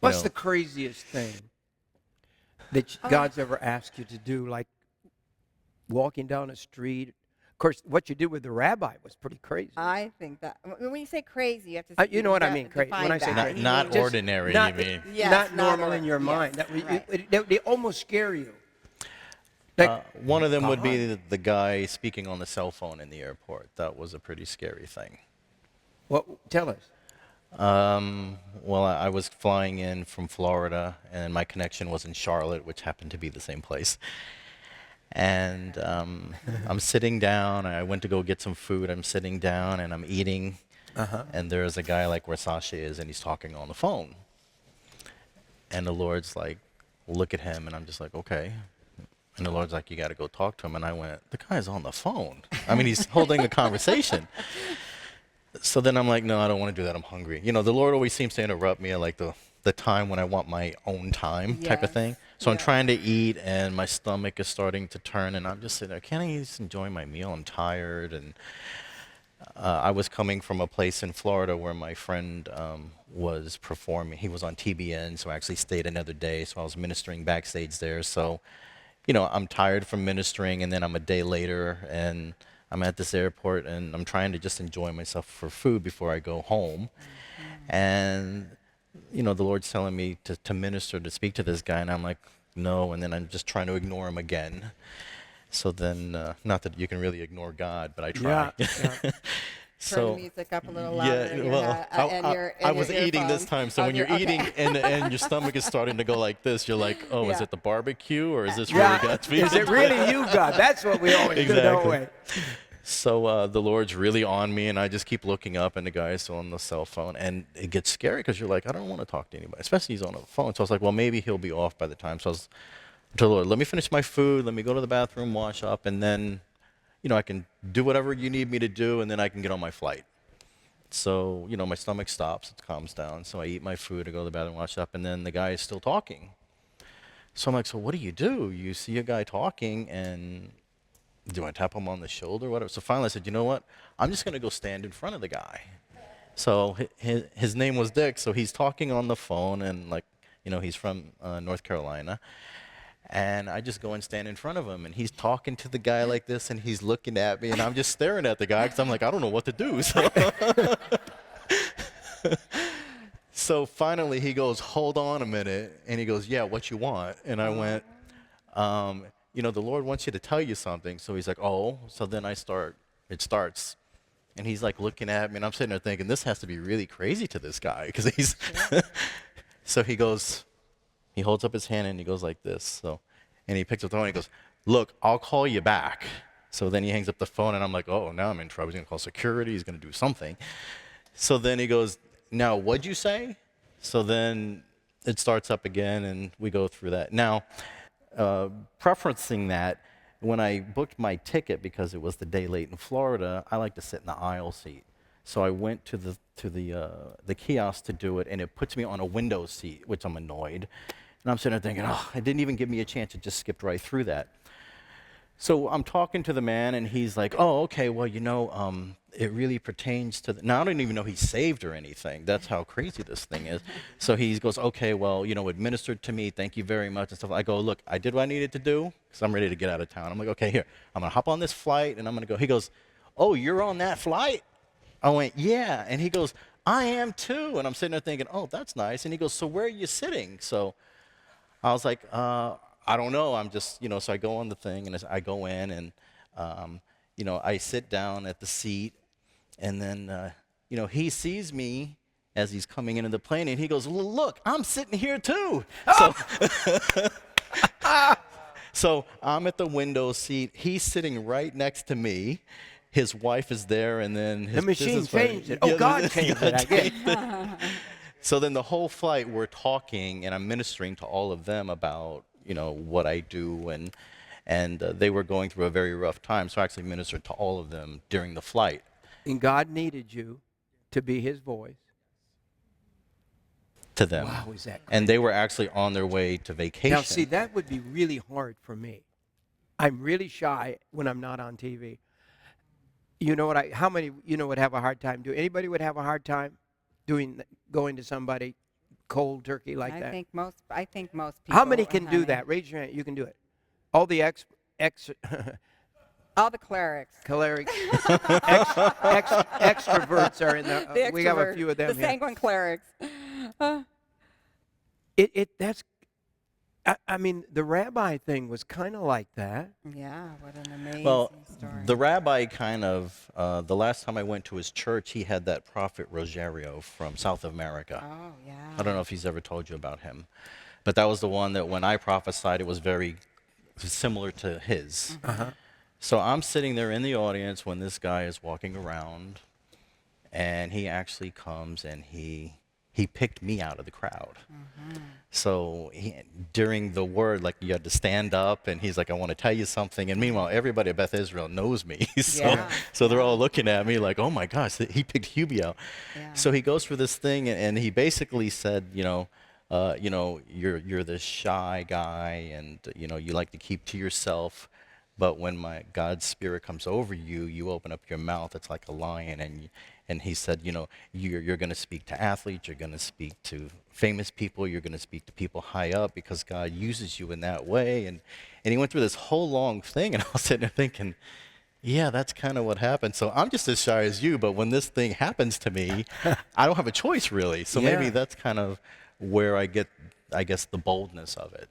What's the craziest thing that God's ever asked you to do, like walking down a street? Of course, what you did with the rabbi was pretty crazy. I think that when you say crazy, you have to. You know what I mean, crazy. When I say that. crazy, Not just ordinary, not, you mean? Yes, not not normal in your yes, mind. right. They almost scare you. Like, One of them would God. be the guy speaking on the cell phone in the airport. That was a pretty scary thing. Tell us. Well, I was flying in from Florida, and my connection was in Charlotte, which happened to be the same place. And I'm sitting down. I went to go get some food. I'm sitting down, and I'm eating. And there's a guy like where Sasha is, and he's talking on the phone. And the Lord's like, look at him. And I'm just like, okay. And the Lord's like, you got to go talk to him. And I went, the guy's on the phone. I mean, he's holding a conversation. So then I'm like, no, I don't want to do that. I'm hungry. You know, the Lord always seems to interrupt me at like the time when I want my own time type of thing. So I'm trying to eat, and my stomach is starting to turn, and I'm just sitting there, can't I just enjoy my meal? I'm tired. And I was coming from a place in Florida where my friend was performing. He was on TBN, so I actually stayed another day. So I was ministering backstage there. So, you know, I'm tired from ministering, and then I'm a day later, and I'm at this airport, and I'm trying to just enjoy myself for food before I go home. And, you know, the Lord's telling me to minister, to speak to this guy, and I'm like, no, and then I'm just trying to ignore him again. So then, not that you can really ignore God, but I try. Turn the music up a little louder. Yeah, well, I was eating this time, so when you're eating and your stomach is starting to go like this, you're like, oh, is it the barbecue, or is this really God's food? Is it really you, God? That's what we always do, don't we? So the Lord's really on me, and I just keep looking up, and the guy is still on the cell phone, and it gets scary because you're like, I don't want to talk to anybody, especially he's on the phone. So I was like, well, maybe he'll be off by the time. So I was to the Lord, let me finish my food, let me go to the bathroom, wash up, and then, you know, I can do whatever you need me to do, and then I can get on my flight. So, you know, my stomach stops, it calms down. So I eat my food, I go to the bathroom, wash up, and then the guy is still talking. So I'm like, so what do? You see a guy talking, and do I tap him on the shoulder or whatever? So finally I said, you know what? I'm just going to go stand in front of the guy. So his name was Dick, so he's talking on the phone, and like, you know, he's from North Carolina. And I just go and stand in front of him, and he's talking to the guy like this, and he's looking at me, and I'm just staring at the guy because I'm like, I don't know what to do. So finally he goes, hold on a minute, and he goes, yeah, what you want? And I went, you know, the Lord wants you to tell you something. So he's like, oh. So then it starts. And he's like looking at me, and I'm sitting there thinking, this has to be really crazy to this guy, because he's, so he goes, he holds up his hand and he goes like this. So, and he picks up the phone and he goes, look, I'll call you back. So then he hangs up the phone, and I'm like, oh, now I'm in trouble. He's going to call security. He's going to do something. So then he goes, now, what'd you say? So then it starts up again, and we go through that. Now, preferencing that, when I booked my ticket, because it was the day late in Florida, I like to sit in the aisle seat. So I went to the kiosk to do it, and it puts me on a window seat, which I'm annoyed. And I'm sitting there thinking, oh, it didn't even give me a chance. It just skipped right through that. So I'm talking to the man, and he's like, oh, okay, well, you know, it really pertains to now, I don't even know he's saved or anything. That's how crazy this thing is. So he goes, okay, well, you know, administered to me. Thank you very much and stuff. I go, look, I did what I needed to do because I'm ready to get out of town. I'm like, okay, here, I'm going to hop on this flight, and I'm going to go. He goes, oh, you're on that flight? I went, yeah. And he goes, I am too. And I'm sitting there thinking, oh, that's nice. And he goes, so where are you sitting? So I was like, I don't know. I'm just, you know, so I go on the thing, and I go in, and, you know, I sit down at the seat, and then, you know, he sees me as he's coming into the plane, and he goes, well, look, I'm sitting here too. So, so I'm at the window seat. He's sitting right next to me. His wife is there, and then his the machine changed it. Yeah, Oh, God changed it, I guess. So then the whole flight, we're talking, and I'm ministering to all of them about, you know, what I do, and they were going through a very rough time, so I actually ministered to all of them during the flight. And God needed you to be his voice. To them. Wow, is that crazy? And they were actually on their way to vacation. Now, see, that would be really hard for me. I'm really shy when I'm not on TV. You know what? How many would have a hard time doing? Anybody would have a hard time going to somebody, cold turkey like I that? think most people. How many can do honey. that? Raise your hand. You can do it. All the All the clerics. choleric extroverts are in there. The We have a extrovert, few of them the here. sanguine clerics. That's. I mean, the rabbi thing was kind of like that. Yeah, what an amazing Well, story. the rabbi kind of, the last time I went to his church, he had that prophet Rogerio from South America. Oh, yeah. I don't know if he's ever told you about him. But that was the one that when I prophesied, it was very similar to his. Uh-huh. So I'm sitting there in the audience when this guy is walking around, and he actually comes and he picked me out of the crowd. So during the word, like you had to stand up, and he's like, I want to tell you something. And meanwhile, everybody at Beth Israel knows me. Yeah. So they're all looking at me like, oh my gosh, he picked Hubie out. Yeah. So he goes for this thing, and he basically said, you're this shy guy, and you like to keep to yourself. But when my God's Spirit comes over you, you open up your mouth. It's like a lion, and he said, you're going to speak to athletes, you're going to speak to famous people, you're going to speak to people high up because God uses you in that way. And he went through this whole long thing, and I was sitting there thinking, yeah, that's kind of what happened. So I'm just as shy as you, but when this thing happens to me, I don't have a choice really. So Yeah. maybe that's kind of where I get, I guess, the boldness of it.